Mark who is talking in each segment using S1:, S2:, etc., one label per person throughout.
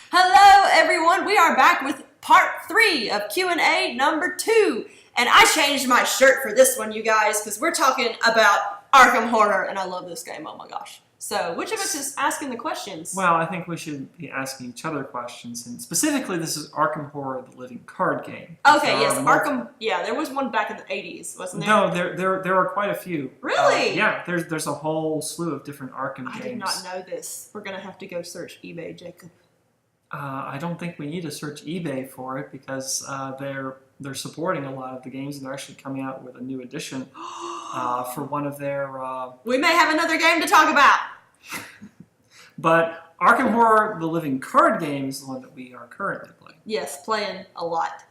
S1: Hello, everyone. We are back with part 3 of Q&A number 2. And I changed my shirt for this one, you guys, because we're talking about Arkham Horror, and I love this game. Oh my gosh. So, which of us is asking the questions?
S2: Well, I think we should be asking each other questions, and specifically, this is Arkham Horror, the living card game.
S1: Okay, yes, Arkham. Yeah, there was one back in the 80s, wasn't there?
S2: No, there are quite a few.
S1: Really?
S2: Yeah, there's a whole slew of different Arkham games.
S1: I did not know this. We're gonna have to go search eBay, Jacob.
S2: I don't think we need to search eBay for it because they're supporting a lot of the games, and they're actually coming out with a new edition for one of their.
S1: We may have another game to talk about.
S2: But Arkham Horror, the living card game, is the one that we are currently playing.
S1: Yes, playing a lot.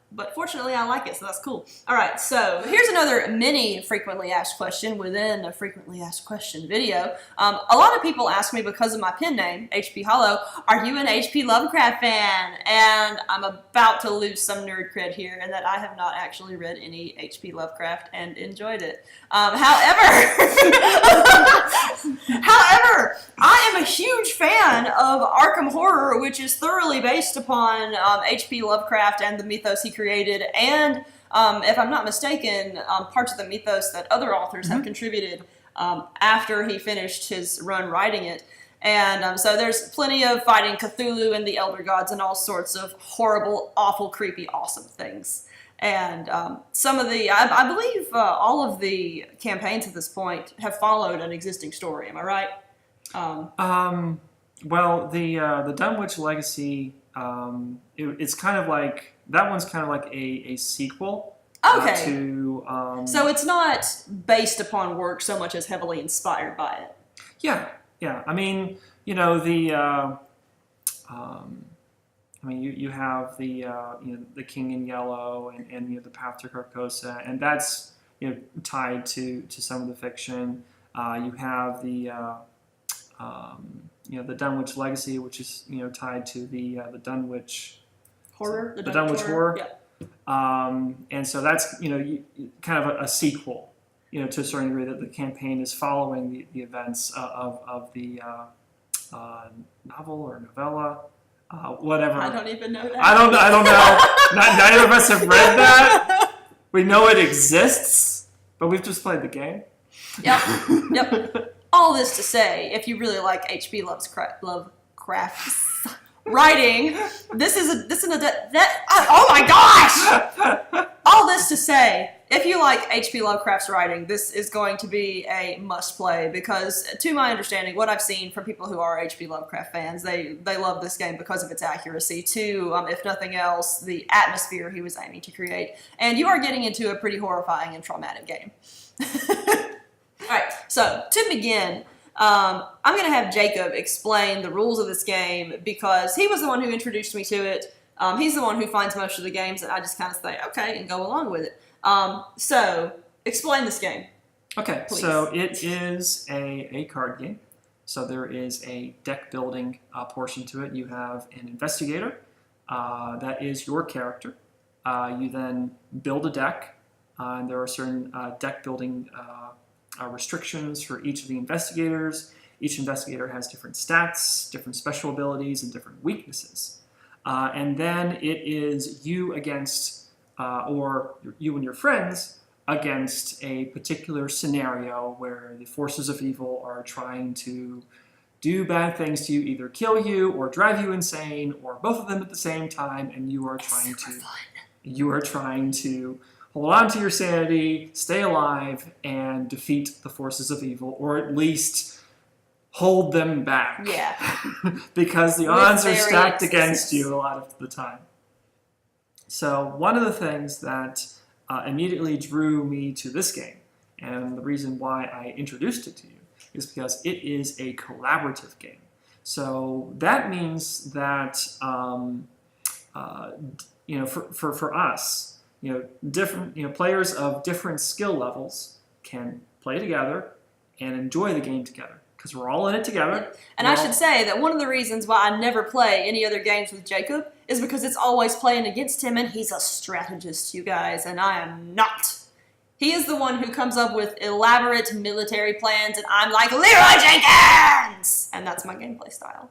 S1: But fortunately, I like it, so that's cool. All right, so here's another mini frequently asked question within a frequently asked question video. A lot of people ask me because of my pen name, HP Hollow, are you an HP Lovecraft fan? And I'm about to lose some nerd cred here, and that I have not actually read any HP Lovecraft and enjoyed it. However, I am a huge fan of Arkham Horror, which is thoroughly based upon HP Lovecraft and the mythos he created, and if I'm not mistaken, parts of the mythos that other authors have contributed after he finished his run writing it. And so there's plenty of fighting Cthulhu and the Elder Gods and all sorts of horrible, awful, creepy, awesome things. And some of the, I believe all of the campaigns at this point have followed an existing story. Am I right?
S2: Well, the Dunwich Legacy, it's kind of like, that one's kind of like a sequel.
S1: Okay.
S2: To
S1: so it's not based upon work so much as heavily inspired by it.
S2: Yeah. I mean, you know, you have the King in Yellow and the Path to Carcosa, and that's tied to some of the fiction. You have the Dunwich Legacy, which is tied to the Dunwich
S1: Horror.
S2: The Dunwich Horror.
S1: Yeah.
S2: And so that's kind of a sequel. To a certain degree, that the campaign is following the events of the novel or novella, whatever.
S1: I don't even know that.
S2: I don't know. Neither of us have read that. We know it exists, but we've just played the game.
S1: Yep. All this to say, if you really like H.P. Lovecraft's writing, oh my gosh! All this to say, if you like H.P. Lovecraft's writing, this is going to be a must-play because, to my understanding, what I've seen from people who are H.P. Lovecraft fans, they love this game because of its accuracy, too, if nothing else, the atmosphere he was aiming to create. And you are getting into a pretty horrifying and traumatic game. Alright, so, to begin, I'm going to have Jacob explain the rules of this game because he was the one who introduced me to it. He's the one who finds most of the games, and I just kind of say, okay, and go along with it. So, explain this game.
S2: Okay,
S1: please.
S2: So it is a card game. So there is a deck building portion to it. You have an investigator. That is your character. You then build a deck, and there are certain deck building restrictions for each of the investigators. Each investigator has different stats, different special abilities, and different weaknesses. And then it is you against, or you and your friends against a particular scenario where the forces of evil are trying to do bad things to you, either kill you or drive you insane, or both of them at the same time, and you are trying to hold on to your sanity, stay alive, and defeat the forces of evil, or at least hold them back.
S1: Yeah.
S2: Because the odds are stacked against you a lot of the time. So one of the things that immediately drew me to this game, and the reason why I introduced it to you, is because it is a collaborative game. So that means that for us, different players of different skill levels can play together and enjoy the game together because we're all in it together.
S1: And I should say that one of the reasons why I never play any other games with Jacob is because it's always playing against him, and he's a strategist, you guys, and I am not. He is the one who comes up with elaborate military plans, and I'm like, Leroy Jenkins! And that's my gameplay style.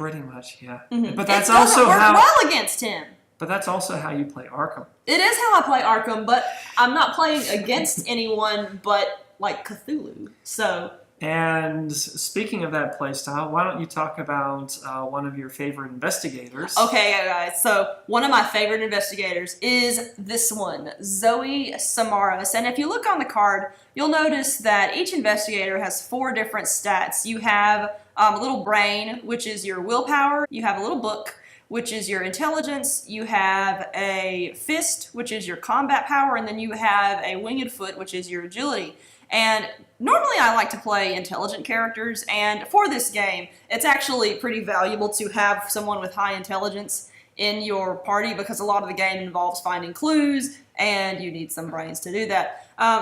S2: Pretty much, yeah.
S1: Mm-hmm.
S2: But that's
S1: it doesn't
S2: also
S1: work
S2: how.
S1: well against him.
S2: But that's also how you play Arkham.
S1: It is how I play Arkham, but I'm not playing against anyone but like Cthulhu. So.
S2: And speaking of that playstyle, why don't you talk about one of your favorite investigators?
S1: Okay, guys. So one of my favorite investigators is this one, Zoe Samaras. And if you look on the card, you'll notice that each investigator has 4 different stats. You have a little brain, which is your willpower. You have a little book, which is your intelligence. You have a fist, which is your combat power. And then you have a winged foot, which is your agility. And normally I like to play intelligent characters, and for this game, it's actually pretty valuable to have someone with high intelligence in your party because a lot of the game involves finding clues, and you need some brains to do that.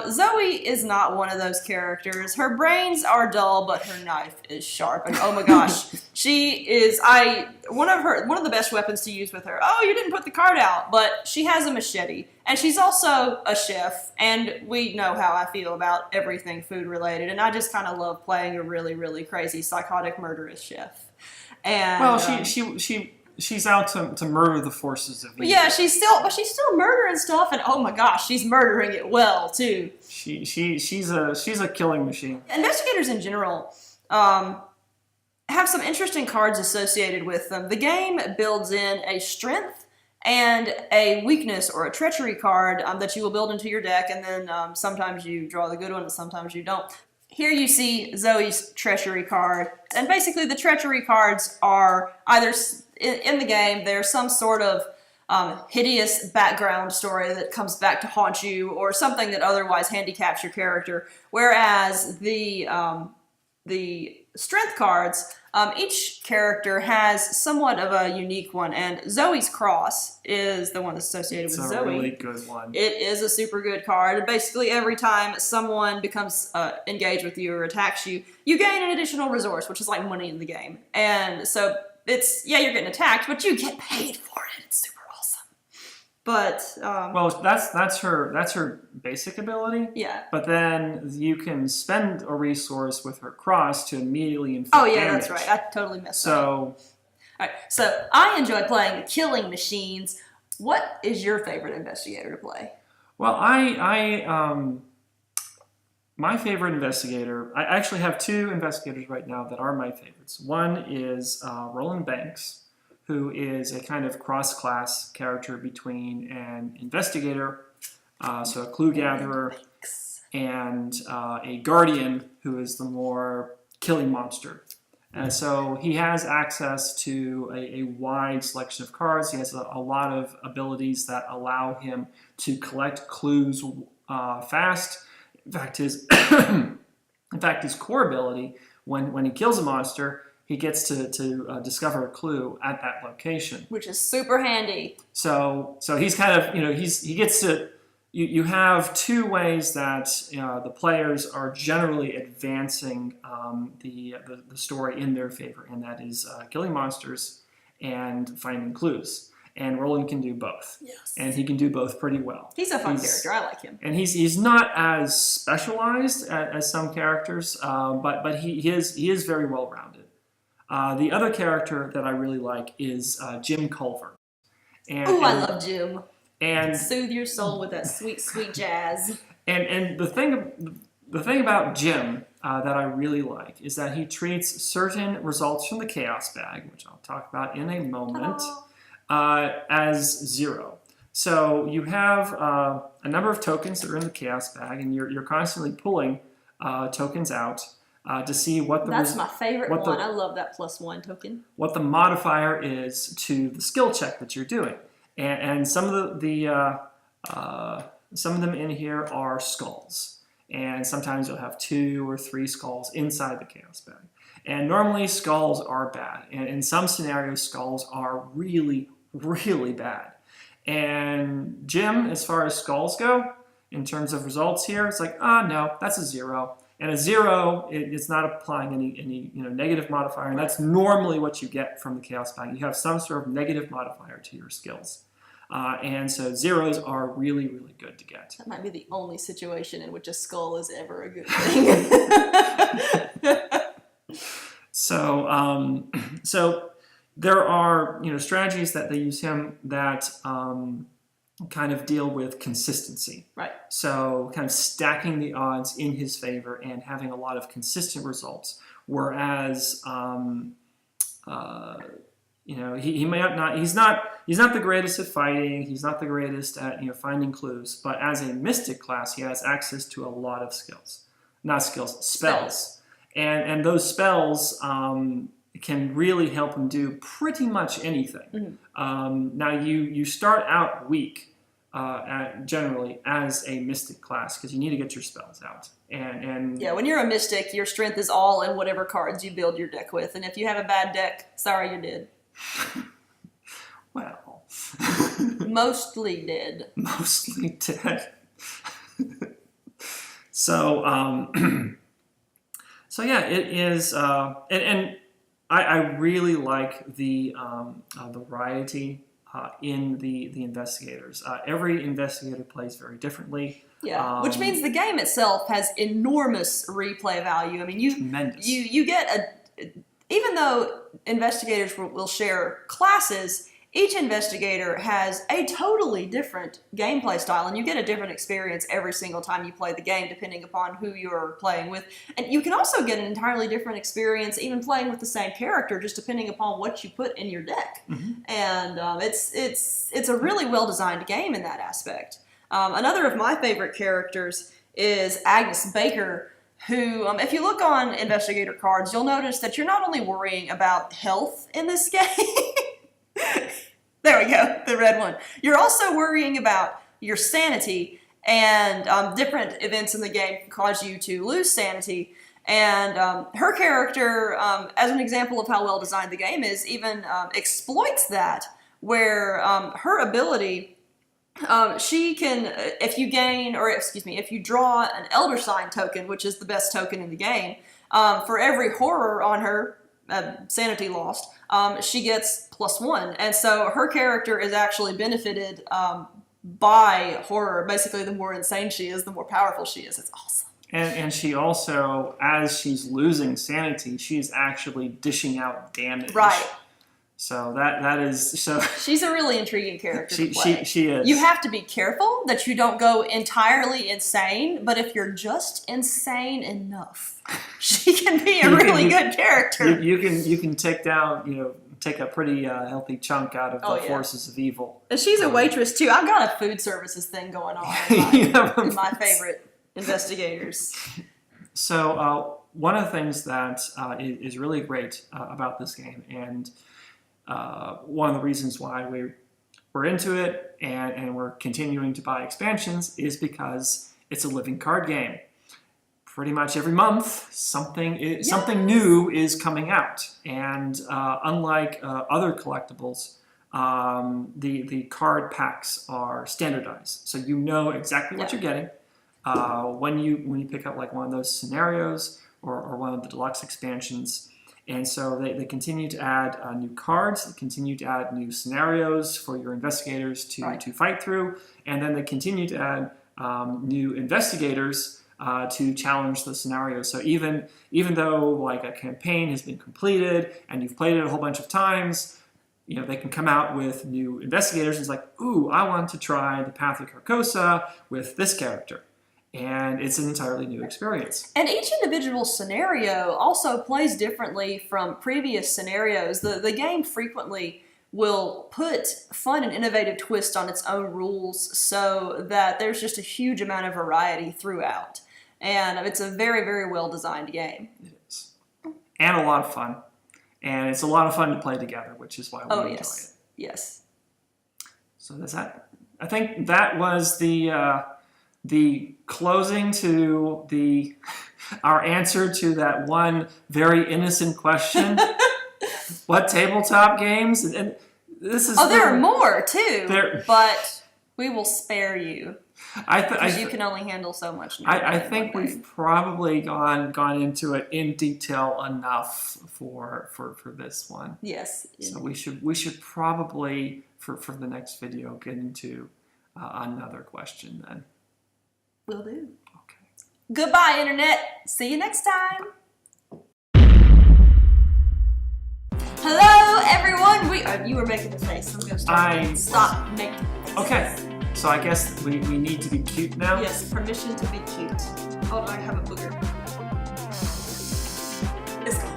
S1: Zoe is not one of those characters. Her brains are dull, but her knife is sharp, and oh my gosh, she is, one of the best weapons to use with her. Oh, you didn't put the card out, but she has a machete. And she's also a chef, and we know how I feel about everything food related, and I just kind of love playing a really, really crazy, psychotic, murderous chef. And
S2: well, she's out to murder the forces of evil.
S1: Yeah, she's still murdering stuff, and oh my gosh, she's murdering it well too.
S2: She's a killing machine.
S1: Investigators in general have some interesting cards associated with them. The game builds in a strength and a weakness or a treachery card that you will build into your deck, and then sometimes you draw the good one and sometimes you don't. Here you see Zoe's treachery card, and basically the treachery cards are either in the game, there's some sort of hideous background story that comes back to haunt you, or something that otherwise handicaps your character, whereas the strength cards, each character has somewhat of a unique one, and Zoe's cross is the one that's associated with Zoe.
S2: It's a really good one.
S1: It is a super good card. Basically, every time someone becomes engaged with you or attacks you, you gain an additional resource, which is like money in the game. And so it's, yeah, you're getting attacked, but you get paid for it. It's super awesome. But
S2: well, that's her basic ability.
S1: Yeah.
S2: But then you can spend a resource with her cross to immediately inflict
S1: oh yeah,
S2: damage.
S1: that's right. I totally messed up.
S2: So,
S1: Alright, so I enjoy playing killing machines. What is your favorite investigator to play?
S2: well, my favorite investigator, I actually have 2 investigators right now that are my favorites. One is Roland Banks, who is a kind of cross-class character between an investigator, so a clue gatherer, and a guardian, who is the more killing monster. And so he has access to a wide selection of cards. He has a lot of abilities that allow him to collect clues fast. In fact, his core ability, when he kills a monster, he gets to discover a clue at that location,
S1: which is super handy.
S2: So he's kind of, he gets to. You have 2 ways that the players are generally advancing the story in their favor, and that is killing monsters and finding clues. And Roland can do both.
S1: Yes.
S2: And he can do both pretty well.
S1: He's a fun character. I like him.
S2: And he's not as specialized as some characters, but he is very well rounded. The other character that I really like is Jim Culver.
S1: Oh, I love Jim.
S2: And
S1: soothe your soul with that sweet, sweet jazz.
S2: And the thing about Jim that I really like is that he treats certain results from the Chaos Bag, which I'll talk about in a moment, as 0. So you have a number of tokens that are in the Chaos Bag, and you're constantly pulling tokens out to see what the...
S1: That's my favorite one. I love that +1 token.
S2: What the modifier is to the skill check that you're doing. And some of some of them in here are skulls, and sometimes you'll have 2 or 3 skulls inside the Chaos Bag. And normally skulls are bad, and in some scenarios skulls are really, really bad. And Jim, as far as skulls go, in terms of results here, it's like, no, that's a 0. And a 0, it's not applying any negative modifier, and that's normally what you get from the Chaos Bag. You have some sort of negative modifier to your skills. And so 0s are really, really good to get.
S1: That might be the only situation in which a skull is ever a good thing.
S2: So there are strategies that they use him that kind of deal with consistency.
S1: Right.
S2: So kind of stacking the odds in his favor and having a lot of consistent results. Whereas he may not he's not the greatest at fighting, he's not the greatest at finding clues, but as a mystic class he has access to a lot of spells. And those spells can really help him do pretty much anything. Now you start out weak generally as a mystic class because you need to get your spells out. And
S1: yeah, when you're a mystic, your strength is all in whatever cards you build your deck with, and if you have a bad deck, sorry, you're dead.
S2: Well,
S1: mostly dead.
S2: Mostly dead. So so yeah, it is, and I really like the variety in the investigators. Every investigator plays very differently.
S1: Yeah, which means the game itself has enormous replay value. I mean, you get even though investigators will share classes, each investigator has a totally different gameplay style, and you get a different experience every single time you play the game, depending upon who you're playing with. And you can also get an entirely different experience, even playing with the same character, just depending upon what you put in your deck. And it's a really well-designed game in that aspect. Another of my favorite characters is Agnes Baker, who, if you look on investigator cards, you'll notice that you're not only worrying about health in this game. There we go, the red one. You're also worrying about your sanity, and different events in the game can cause you to lose sanity. And her character, as an example of how well designed the game is, even exploits that, where her ability, she can, if you draw an Elder Sign token, which is the best token in the game, for every horror on her, sanity lost, she gets +1. And so her character is actually benefited by horror. Basically, the more insane she is, the more powerful she is. It's awesome.
S2: And she also, as she's losing sanity, she's actually dishing out damage.
S1: Right.
S2: So that is so.
S1: She's a really intriguing character to play.
S2: She is.
S1: You have to be careful that you don't go entirely insane, but if you're just insane enough, she can be a really good character.
S2: You can take down take a pretty healthy chunk out of the forces of evil.
S1: And she's a waitress too. I've got a food services thing going on in my favorite investigators.
S2: So one of the things that is really great about this game, and one of the reasons why we're into it and we're continuing to buy expansions, is because it's a living card game. Pretty much every month, something new is coming out, and unlike other collectibles, the card packs are standardized, so you know exactly what you're getting when you pick up like one of those scenarios or one of the deluxe expansions. And so they continue to add new cards, they continue to add new scenarios for your investigators to fight through, and then they continue to add new investigators to challenge the scenario. So even though like a campaign has been completed and you've played it a whole bunch of times, they can come out with new investigators. And it's like, ooh, I want to try the Path of Carcosa with this character. And it's an entirely new experience.
S1: And each individual scenario also plays differently from previous scenarios. The game frequently will put fun and innovative twists on its own rules so that there's just a huge amount of variety throughout. And it's a very, very well-designed game.
S2: It is. And a lot of fun. And it's a lot of fun to play together, which is why we enjoy it.
S1: Yes.
S2: So that's that. I think that was the closing to our answer to that one very innocent question. What tabletop games? And this is
S1: there are more too, but we will spare you. Because you can only handle so much.
S2: I think we've probably gone into it in detail enough for this one.
S1: Yes.
S2: So we should probably for the next video get into another question then.
S1: Will do.
S2: Okay.
S1: Goodbye, Internet. See you next time. Hello, everyone. one we you were making the face. I'm gonna stop making.
S2: Okay, so I guess we need to be cute now.
S1: Yes, permission to be cute. Oh, I have a booger. It's gone.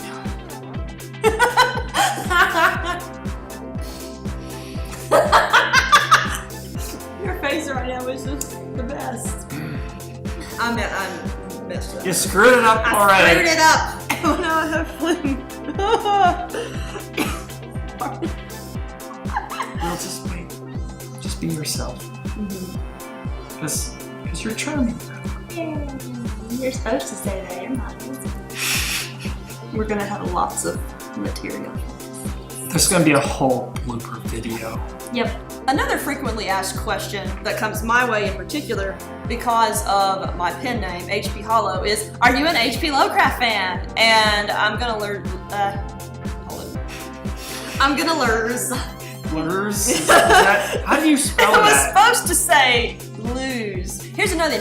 S1: Your face right now is just the best. I'm messed up.
S2: You screwed it up already.
S1: I screwed it up. Oh no, I have flu.
S2: Well, just wait. Just be yourself. Because you're charming.
S1: You're supposed to say that. You're not. We're gonna have lots of material.
S2: There's gonna be a whole blooper video.
S1: Yep. Another frequently asked question that comes my way in particular because of my pen name, HP Hollow, is, are you an HP Lovecraft fan? And I'm gonna learn. I'm gonna lose.
S2: Lures? How do you spell
S1: I was
S2: that?
S1: supposed to say lose. Here's another.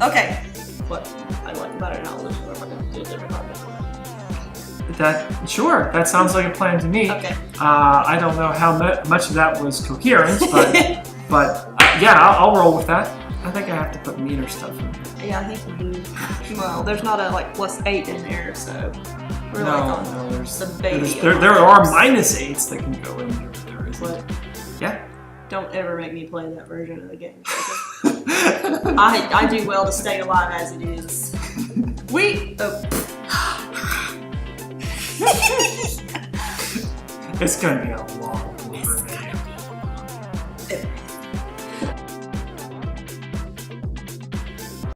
S1: Okay. What I like about it now.
S2: Sure, that sounds like a plan to me.
S1: Okay.
S2: I don't know how much of that was coherent, but yeah, I'll roll with that. I think I have to put meter stuff in there.
S1: Yeah, I think you do. Well, there's not a +8 in there, so we're
S2: No,
S1: there's the baby.
S2: there are -8s that can go in there. There is.
S1: What?
S2: Yeah.
S1: Don't ever make me play that version of the game. I do well to stay alive as it is.
S2: It's gonna be a